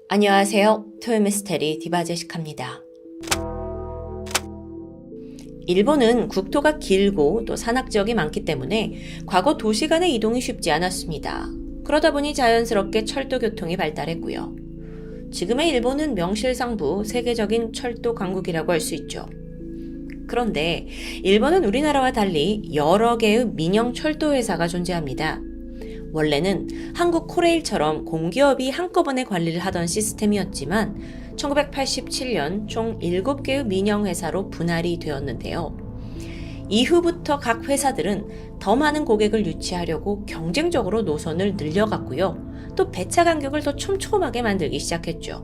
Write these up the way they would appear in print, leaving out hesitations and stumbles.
안녕하세요. 토요미스테리 디바제시카입니다. 일본은 국토가 길고 또 산악지역이 많기 때문에 과거 도시 간의 이동이 쉽지 않았습니다. 그러다 보니 자연스럽게 철도 교통이 발달했고요. 지금의 일본은 명실상부 세계적인 철도 강국이라고 할 수 있죠. 그런데 일본은 우리나라와 달리 여러 개의 민영 철도 회사가 존재합니다. 원래는 한국 코레일처럼 공기업이 한꺼번에 관리를 하던 시스템이었지만 1987년 총 7개의 민영 회사로 분할이 되었는데요. 이후부터 각 회사들은 더 많은 고객을 유치하려고 경쟁적으로 노선을 늘려갔고요. 또 배차 간격을 더 촘촘하게 만들기 시작했죠.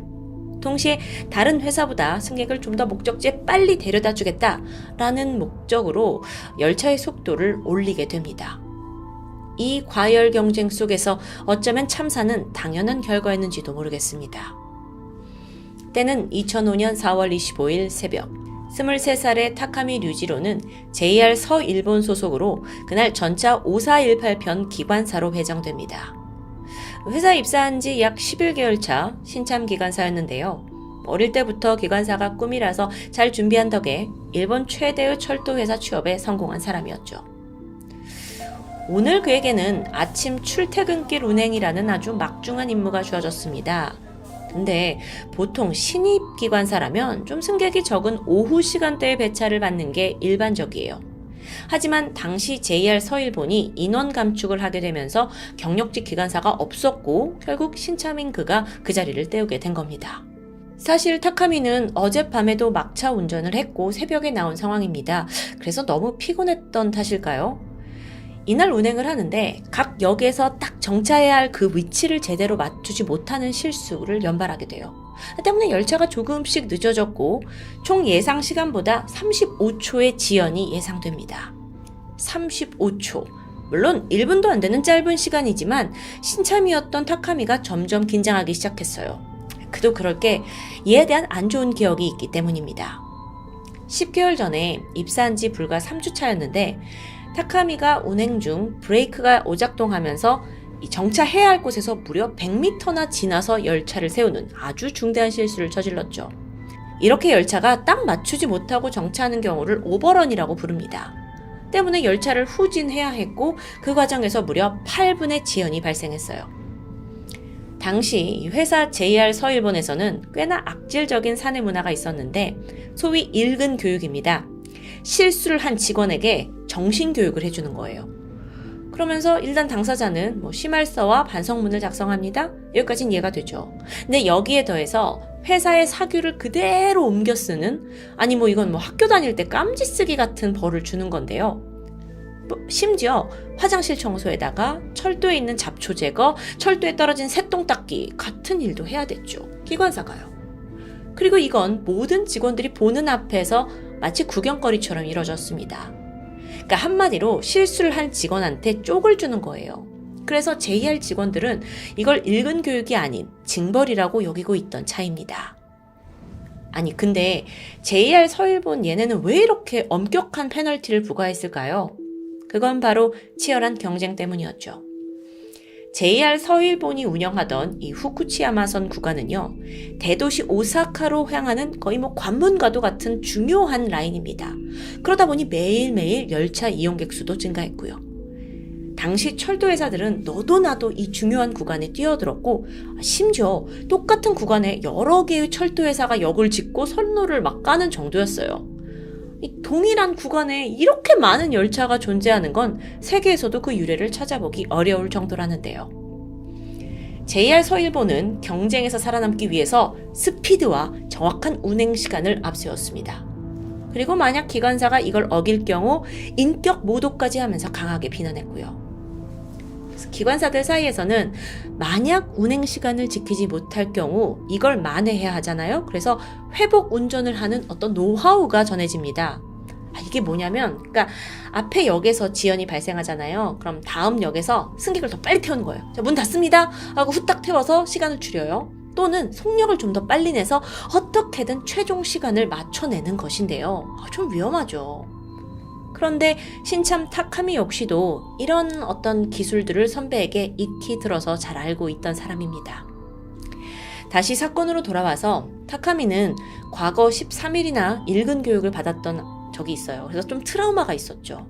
동시에 다른 회사보다 승객을 좀 더 목적지에 빨리 데려다 주겠다라는 목적으로 열차의 속도를 올리게 됩니다. 이 과열 경쟁 속에서 어쩌면 참사는 당연한 결과였는지도 모르겠습니다. 때는 2005년 4월 25일 새벽 23살의 타카미 류지로는 JR 서일본 소속으로 그날 전차 5418편 기관사로 배정됩니다. 회사에 입사한 지 약 11개월 차 신참 기관사였는데요. 어릴 때부터 기관사가 꿈이라서 잘 준비한 덕에 일본 최대의 철도회사 취업에 성공한 사람이었죠. 오늘 그에게는 아침 출퇴근길 운행이라는 아주 막중한 임무가 주어졌습니다. 근데 보통 신입 기관사라면 좀 승객이 적은 오후 시간대에 배차를 받는 게 일반적이에요. 하지만 당시 JR 서일본이 인원 감축을 하게 되면서 경력직 기관사가 없었고 결국 신참인 그가 그 자리를 때우게 된 겁니다. 사실 타카미는 어젯밤에도 막차 운전을 했고 새벽에 나온 상황입니다. 그래서 너무 피곤했던 탓일까요? 이날 운행을 하는데 각 역에서 딱 정차해야 할 그 위치를 제대로 맞추지 못하는 실수를 연발하게 돼요. 때문에 열차가 조금씩 늦어졌고 총 예상 시간보다 35초의 지연이 예상됩니다. 35초. 물론 1분도 안 되는 짧은 시간이지만 신참이었던 타카미가 점점 긴장하기 시작했어요. 그도 그럴 게 이에 대한 안 좋은 기억이 있기 때문입니다. 10개월 전에 입사한 지 불과 3주 차였는데 타카미가 운행 중 브레이크가 오작동하면서 정차해야 할 곳에서 무려 100m나 지나서 열차를 세우는 아주 중대한 실수를 저질렀죠. 이렇게 열차가 딱 맞추지 못하고 정차하는 경우를 오버런이라고 부릅니다. 때문에 열차를 후진해야 했고 그 과정에서 무려 8분의 지연이 발생했어요. 당시 회사 JR 서일본에서는 꽤나 악질적인 사내 문화가 있었는데 소위 일근 교육입니다. 실수를 한 직원에게 정신교육을 해주는 거예요. 그러면서 일단 당사자는 심할서와 반성문을 작성합니다. 여기까지는 이해가 되죠. 근데 여기에 더해서 회사의 사규를 그대로 옮겨 쓰는 아니 이건 학교 다닐 때 깜지 쓰기 같은 벌을 주는 건데요. 심지어 화장실 청소에다가 철도에 있는 잡초 제거, 철도에 떨어진 새똥 닦기 같은 일도 해야 됐죠. 기관사가요. 그리고 이건 모든 직원들이 보는 앞에서 마치 구경거리처럼 이뤄졌습니다. 그러니까 한마디로 실수를 한 직원한테 쪽을 주는 거예요. 그래서 JR 직원들은 이걸 일근 교육이 아닌 징벌이라고 여기고 있던 차이입니다. 아니 근데 JR 서일본 얘네는 왜 이렇게 엄격한 페널티를 부과했을까요? 그건 바로 치열한 경쟁 때문이었죠. JR 서일본이 운영하던 이 후쿠치야마선 구간은요, 대도시 오사카로 향하는 거의 관문과도 같은 중요한 라인입니다. 그러다 보니 매일매일 열차 이용객 수도 증가했고요. 당시 철도 회사들은 너도 나도 이 중요한 구간에 뛰어들었고, 심지어 똑같은 구간에 여러 개의 철도 회사가 역을 짓고 선로를 막 까는 정도였어요. 이 동일한 구간에 이렇게 많은 열차가 존재하는 건 세계에서도 그 유래를 찾아보기 어려울 정도라는데요. JR 서일본은 경쟁에서 살아남기 위해서 스피드와 정확한 운행 시간을 앞세웠습니다. 그리고 만약 기관사가 이걸 어길 경우 인격 모독까지 하면서 강하게 비난했고요. 기관사들 사이에서는 만약 운행 시간을 지키지 못할 경우 이걸 만회해야 하잖아요. 그래서 회복 운전을 하는 어떤 노하우가 전해집니다. 이게 뭐냐면, 그러니까 앞에 역에서 지연이 발생하잖아요. 그럼 다음 역에서 승객을 더 빨리 태우는 거예요. 자, 문 닫습니다 하고 후딱 태워서 시간을 줄여요. 또는 속력을 좀 더 빨리 내서 어떻게든 최종 시간을 맞춰내는 것인데요. 좀 위험하죠. 그런데 신참 타카미 역시도 이런 어떤 기술들을 선배에게 익히 들어서 잘 알고 있던 사람입니다. 다시 사건으로 돌아와서 타카미는 과거 13일이나 일근 교육을 받았던 적이 있어요. 그래서 좀 트라우마가 있었죠.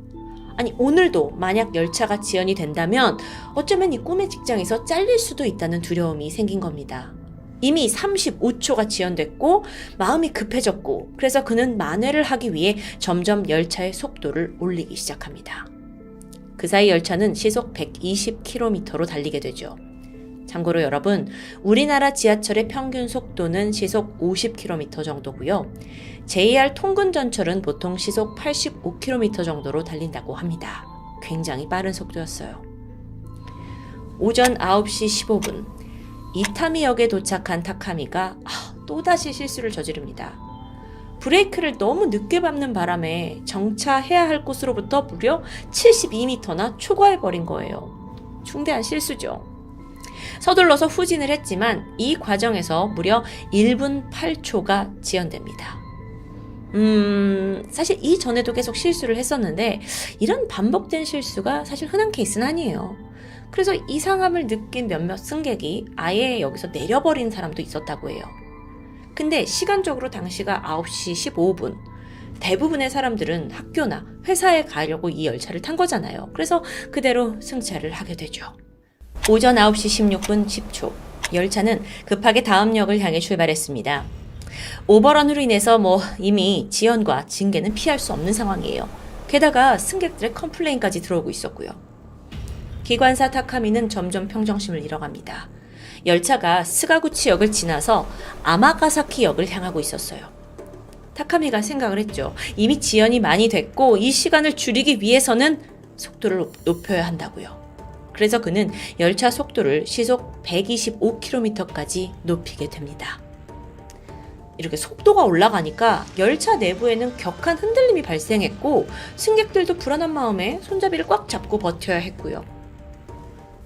아니, 오늘도 만약 열차가 지연이 된다면 어쩌면 이 꿈의 직장에서 잘릴 수도 있다는 두려움이 생긴 겁니다. 이미 35초가 지연됐고 마음이 급해졌고, 그래서 그는 만회를 하기 위해 점점 열차의 속도를 올리기 시작합니다. 그 사이 열차는 시속 120km로 달리게 되죠. 참고로 여러분, 우리나라 지하철의 평균 속도는 시속 50km 정도고요. JR 통근전철은 보통 시속 85km 정도로 달린다고 합니다. 굉장히 빠른 속도였어요. 오전 9시 15분, 이타미역에 도착한 타카미가 또다시 실수를 저지릅니다. 브레이크를 너무 늦게 밟는 바람에 정차해야 할 곳으로부터 무려 72m나 초과해버린 거예요. 중대한 실수죠. 서둘러서 후진을 했지만 이 과정에서 무려 1분 8초가 지연됩니다. 사실 이전에도 계속 실수를 했었는데 이런 반복된 실수가 사실 흔한 케이스는 아니에요. 그래서 이상함을 느낀 몇몇 승객이 아예 여기서 내려버린 사람도 있었다고 해요. 근데 시간적으로 당시가 9시 15분. 대부분의 사람들은 학교나 회사에 가려고 이 열차를 탄 거잖아요. 그래서 그대로 승차를 하게 되죠. 오전 9시 16분 10초. 열차는 급하게 다음 역을 향해 출발했습니다. 오버런으로 인해서 이미 지연과 징계는 피할 수 없는 상황이에요. 게다가 승객들의 컴플레인까지 들어오고 있었고요. 기관사 타카미는 점점 평정심을 잃어갑니다. 열차가 스가구치역을 지나서 아마가사키역을 향하고 있었어요. 타카미가 생각을 했죠. 이미 지연이 많이 됐고 이 시간을 줄이기 위해서는 속도를 높여야 한다고요. 그래서 그는 열차 속도를 시속 125km까지 높이게 됩니다. 이렇게 속도가 올라가니까 열차 내부에는 격한 흔들림이 발생했고 승객들도 불안한 마음에 손잡이를 꽉 잡고 버텨야 했고요.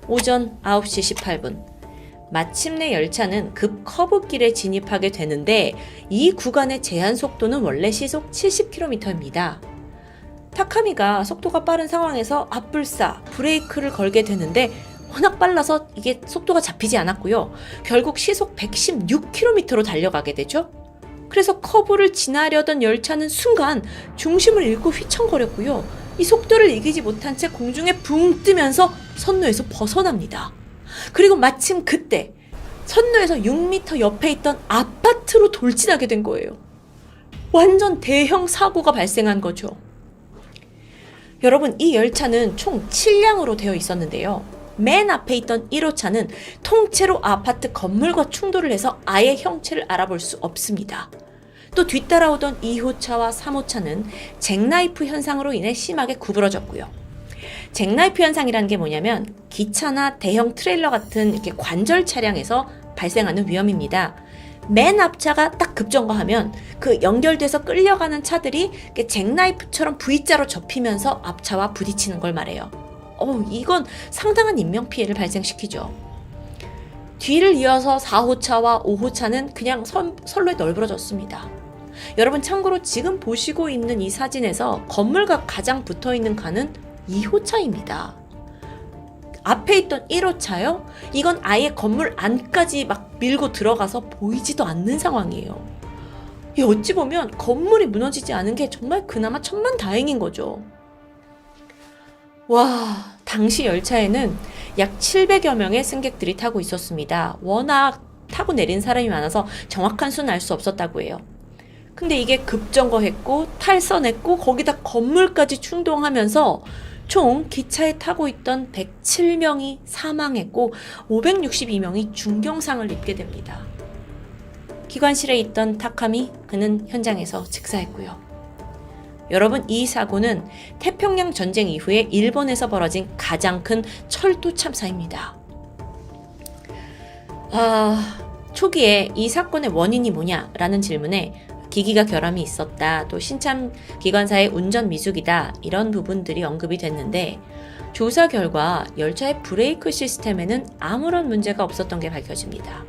오전 9시 18분. 마침내 열차는 급 커브길에 진입하게 되는데 이 구간의 제한 속도는 원래 시속 70km입니다. 타카미가 속도가 빠른 상황에서 앞불사 브레이크를 걸게 되는데 워낙 빨라서 이게 속도가 잡히지 않았고요. 결국 시속 116km로 달려가게 되죠. 그래서 커브를 지나려던 열차는 순간 중심을 잃고 휘청거렸고요. 이 속도를 이기지 못한 채 공중에 붕 뜨면서 선로에서 벗어납니다. 그리고 마침 그때 선로에서 6m 옆에 있던 아파트로 돌진하게 된 거예요. 완전 대형 사고가 발생한 거죠. 여러분, 이 열차는 총 7량으로 되어 있었는데요. 맨 앞에 있던 1호차는 통째로 아파트 건물과 충돌을 해서 아예 형체를 알아볼 수 없습니다. 또 뒤따라오던 2호차와 3호차는 잭나이프 현상으로 인해 심하게 구부러졌고요. 잭나이프 현상이라는 게 뭐냐면 기차나 대형 트레일러 같은 이렇게 관절 차량에서 발생하는 위험입니다. 맨 앞차가 딱 급정거하면 그 연결돼서 끌려가는 차들이 잭나이프처럼 V자로 접히면서 앞차와 부딪히는 걸 말해요. 이건 상당한 인명피해를 발생시키죠. 뒤를 이어서 4호차와 5호차는 그냥 선로에 널브러졌습니다. 여러분, 참고로 지금 보시고 있는 이 사진에서 건물과 가장 붙어있는 칸은 2호차입니다. 앞에 있던 1호차요? 이건 아예 건물 안까지 막 밀고 들어가서 보이지도 않는 상황이에요. 어찌 보면 건물이 무너지지 않은 게 정말 그나마 천만다행인 거죠. 와, 당시 열차에는 약 700여 명의 승객들이 타고 있었습니다. 워낙 타고 내린 사람이 많아서 정확한 수는 알 수 없었다고 해요. 근데 이게 급정거했고 탈선했고 거기다 건물까지 충동하면서 총 기차에 타고 있던 107명이 사망했고 562명이 중경상을 입게 됩니다. 기관실에 있던 타카미, 그는 현장에서 즉사했고요. 여러분, 이 사고는 태평양 전쟁 이후에 일본에서 벌어진 가장 큰 철도 참사입니다. 초기에 이 사건의 원인이 뭐냐라는 질문에 기기가 결함이 있었다, 또 신참 기관사의 운전 미숙이다, 이런 부분들이 언급이 됐는데 조사 결과 열차의 브레이크 시스템에는 아무런 문제가 없었던 게 밝혀집니다.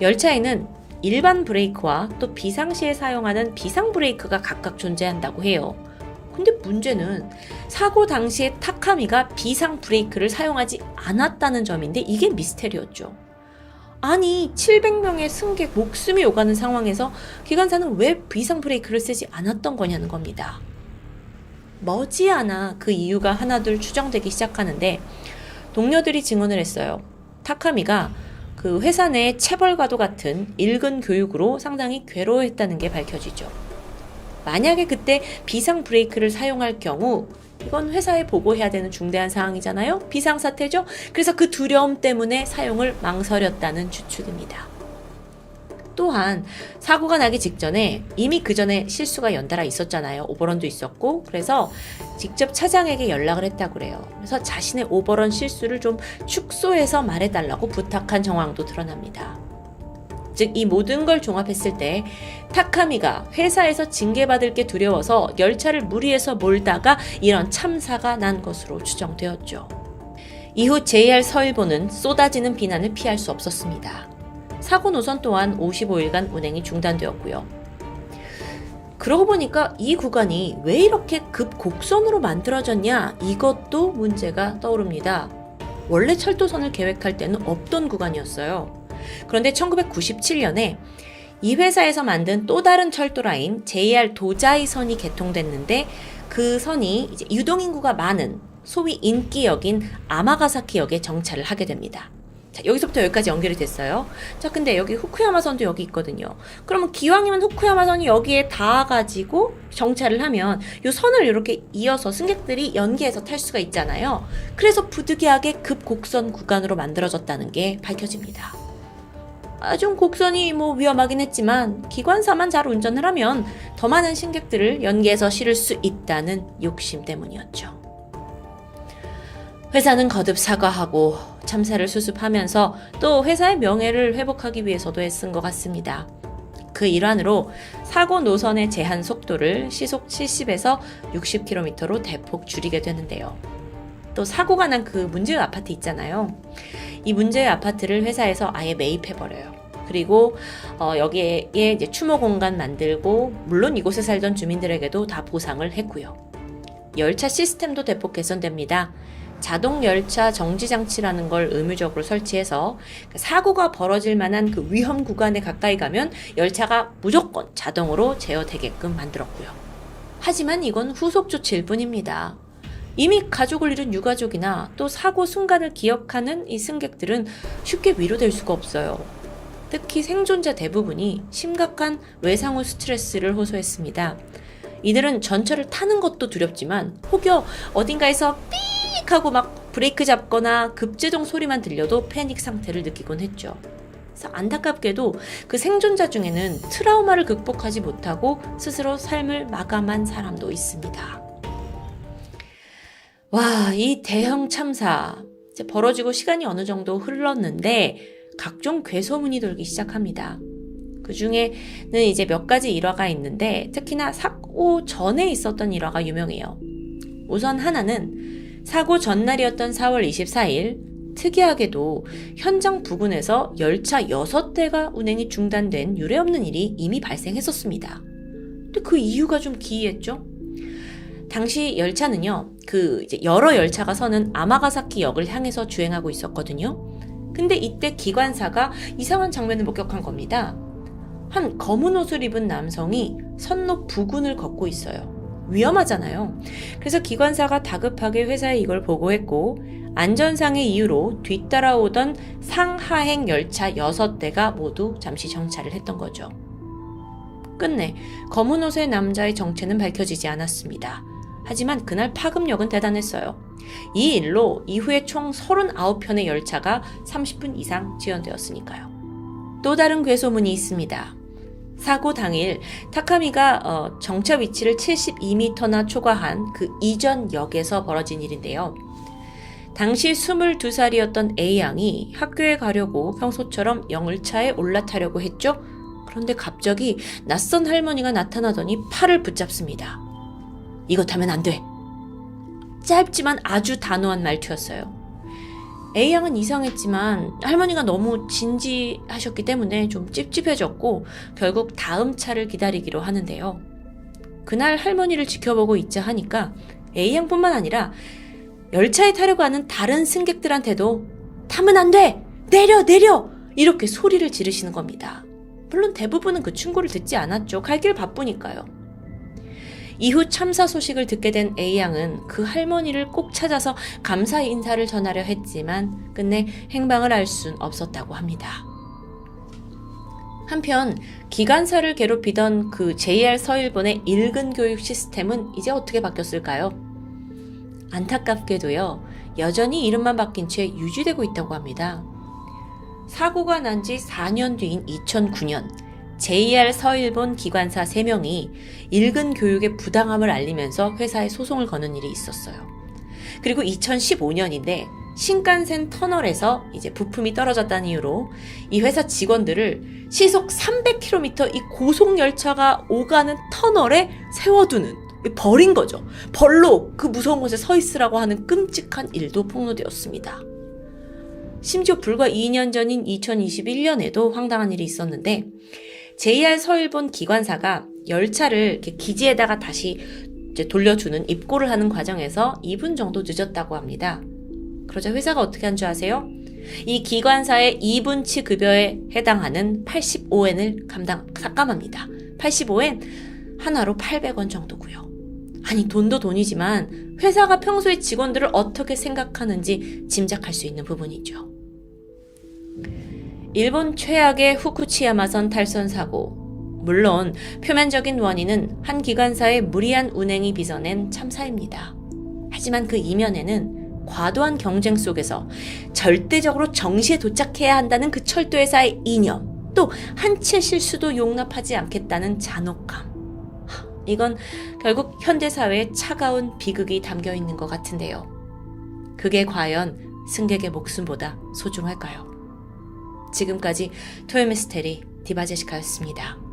열차에는 일반 브레이크와 또 비상시에 사용하는 비상 브레이크가 각각 존재한다고 해요. 근데 문제는 사고 당시에 타카미가 비상 브레이크를 사용하지 않았다는 점인데 이게 미스테리였죠. 아니 700명의 승객 목숨이 오가는 상황에서 기관사는 왜 비상 브레이크를 쓰지 않았던 거냐는 겁니다. 머지않아 그 이유가 하나둘 추정되기 시작하는데 동료들이 증언을 했어요. 타카미가 그 회사 내 체벌과도 같은 일근 교육으로 상당히 괴로워했다는 게 밝혀지죠. 만약에 그때 비상 브레이크를 사용할 경우 이건 회사에 보고해야 되는 중대한 사항이잖아요. 비상사태죠. 그래서 그 두려움 때문에 사용을 망설였다는 추측입니다. 또한 사고가 나기 직전에 이미 그 전에 실수가 연달아 있었잖아요. 오버런도 있었고 그래서 직접 차장에게 연락을 했다고 그래요. 그래서 자신의 오버런 실수를 좀 축소해서 말해달라고 부탁한 정황도 드러납니다. 즉 이 모든 걸 종합했을 때 타카미가 회사에서 징계받을 게 두려워서 열차를 무리해서 몰다가 이런 참사가 난 것으로 추정되었죠. 이후 JR 서일본은 쏟아지는 비난을 피할 수 없었습니다. 사고 노선 또한 55일간 운행이 중단되었고요. 그러고 보니까 이 구간이 왜 이렇게 급곡선으로 만들어졌냐 이것도 문제가 떠오릅니다. 원래 철도선을 계획할 때는 없던 구간이었어요. 그런데 1997년에 이 회사에서 만든 또 다른 철도 라인 JR 도자이선이 개통됐는데 그 선이 이제 유동인구가 많은 소위 인기역인 아마가사키역에 정차를 하게 됩니다. 자, 여기서부터 여기까지 연결이 됐어요. 자, 근데 여기 후쿠야마선도 여기 있거든요. 그러면 기왕이면 후쿠야마선이 여기에 닿아가지고 정차를 하면 이 선을 이렇게 이어서 승객들이 연계해서 탈 수가 있잖아요. 그래서 부득이하게 급곡선 구간으로 만들어졌다는 게 밝혀집니다. 좀 곡선이 위험하긴 했지만 기관사만 잘 운전을 하면 더 많은 승객들을 연계해서 실을 수 있다는 욕심 때문이었죠. 회사는 거듭 사과하고 참사를 수습하면서 또 회사의 명예를 회복하기 위해서도 애쓴 것 같습니다. 그 일환으로 사고 노선의 제한 속도를 시속 70에서 60km로 대폭 줄이게 되는데요. 또 사고가 난 그 문제의 아파트 있잖아요. 이 문제의 아파트를 회사에서 아예 매입해버려요. 그리고 여기에 이제 추모 공간 만들고 물론 이곳에 살던 주민들에게도 다 보상을 했고요. 열차 시스템도 대폭 개선됩니다. 자동 열차 정지 장치라는 걸 의무적으로 설치해서 사고가 벌어질 만한 그 위험 구간에 가까이 가면 열차가 무조건 자동으로 제어되게끔 만들었고요. 하지만 이건 후속 조치일 뿐입니다. 이미 가족을 잃은 유가족이나 또 사고 순간을 기억하는 이 승객들은 쉽게 위로될 수가 없어요. 특히 생존자 대부분이 심각한 외상후 스트레스를 호소했습니다. 이들은 전철을 타는 것도 두렵지만 혹여 어딘가에서 삑 하고 막 브레이크 잡거나 급제동 소리만 들려도 패닉 상태를 느끼곤 했죠. 그래서 안타깝게도 그 생존자 중에는 트라우마를 극복하지 못하고 스스로 삶을 마감한 사람도 있습니다. 와, 이 대형 참사 이제 벌어지고 시간이 어느 정도 흘렀는데 각종 괴소문이 돌기 시작합니다. 그 중에는 이제 몇 가지 일화가 있는데 특히나 사고 전에 있었던 일화가 유명해요. 우선 하나는 사고 전날이었던 4월 24일 특이하게도 현장 부근에서 열차 6대가 운행이 중단된 유례없는 일이 이미 발생했었습니다. 근데 그 이유가 좀 기이했죠? 당시 열차는요, 이제 여러 열차가 서는 아마가사키역을 향해서 주행하고 있었거든요. 근데 이때 기관사가 이상한 장면을 목격한 겁니다. 한 검은 옷을 입은 남성이 선로 부근을 걷고 있어요. 위험하잖아요. 그래서 기관사가 다급하게 회사에 이걸 보고했고 안전상의 이유로 뒤따라오던 상하행 열차 6대가 모두 잠시 정차를 했던 거죠. 끝내 검은 옷의 남자의 정체는 밝혀지지 않았습니다. 하지만 그날 파급력은 대단했어요. 이 일로 이후에 총 39편의 열차가 30분 이상 지연되었으니까요. 또 다른 괴소문이 있습니다. 사고 당일 타카미가 정차 위치를 72m나 초과한 그 이전 역에서 벌어진 일인데요. 당시 22살이었던 A양이 학교에 가려고 평소처럼 열차에 올라타려고 했죠. 그런데 갑자기 낯선 할머니가 나타나더니 팔을 붙잡습니다. 이거 타면 안 돼. 짧지만 아주 단호한 말투였어요. A양은 이상했지만 할머니가 너무 진지하셨기 때문에 좀 찝찝해졌고 결국 다음 차를 기다리기로 하는데요. 그날 할머니를 지켜보고 있자 하니까 A양뿐만 아니라 열차에 타려고 하는 다른 승객들한테도 타면 안 돼! 내려! 이렇게 소리를 지르시는 겁니다. 물론 대부분은 그 충고를 듣지 않았죠. 갈 길 바쁘니까요. 이후 참사 소식을 듣게 된 A양은 그 할머니를 꼭 찾아서 감사 인사를 전하려 했지만 끝내 행방을 알 순 없었다고 합니다. 한편 기관사를 괴롭히던 그 JR 서일본의 일근 교육 시스템은 이제 어떻게 바뀌었을까요? 안타깝게도요, 여전히 이름만 바뀐 채 유지되고 있다고 합니다. 사고가 난 지 4년 뒤인 2009년 JR 서일본 기관사 3명이 일근 교육의 부당함을 알리면서 회사에 소송을 거는 일이 있었어요. 그리고 2015년인데 신칸센 터널에서 이제 부품이 떨어졌다는 이유로 이 회사 직원들을 시속 300km 이 고속열차가 오가는 터널에 세워두는, 버린 거죠. 벌로 그 무서운 곳에 서 있으라고 하는 끔찍한 일도 폭로되었습니다. 심지어 불과 2년 전인 2021년에도 황당한 일이 있었는데 JR 서일본 기관사가 열차를 이렇게 기지에다가 다시 이제 돌려주는 입고를 하는 과정에서 2분 정도 늦었다고 합니다. 그러자 회사가 어떻게 한 줄 아세요? 이 기관사의 2분치 급여에 해당하는 85엔을 삭감합니다. 85엔 하나로 800원 정도고요. 아니, 돈도 돈이지만 회사가 평소에 직원들을 어떻게 생각하는지 짐작할 수 있는 부분이죠. 일본 최악의 후쿠치야마선 탈선 사고. 물론 표면적인 원인은 한 기관사의 무리한 운행이 빚어낸 참사입니다. 하지만 그 이면에는 과도한 경쟁 속에서 절대적으로 정시에 도착해야 한다는 그 철도회사의 이념, 또 한 채 실수도 용납하지 않겠다는 잔혹함. 이건 결국 현대사회의 차가운 비극이 담겨 있는 것 같은데요. 그게 과연 승객의 목숨보다 소중할까요? 지금까지 토요미스테리 디바제시카였습니다.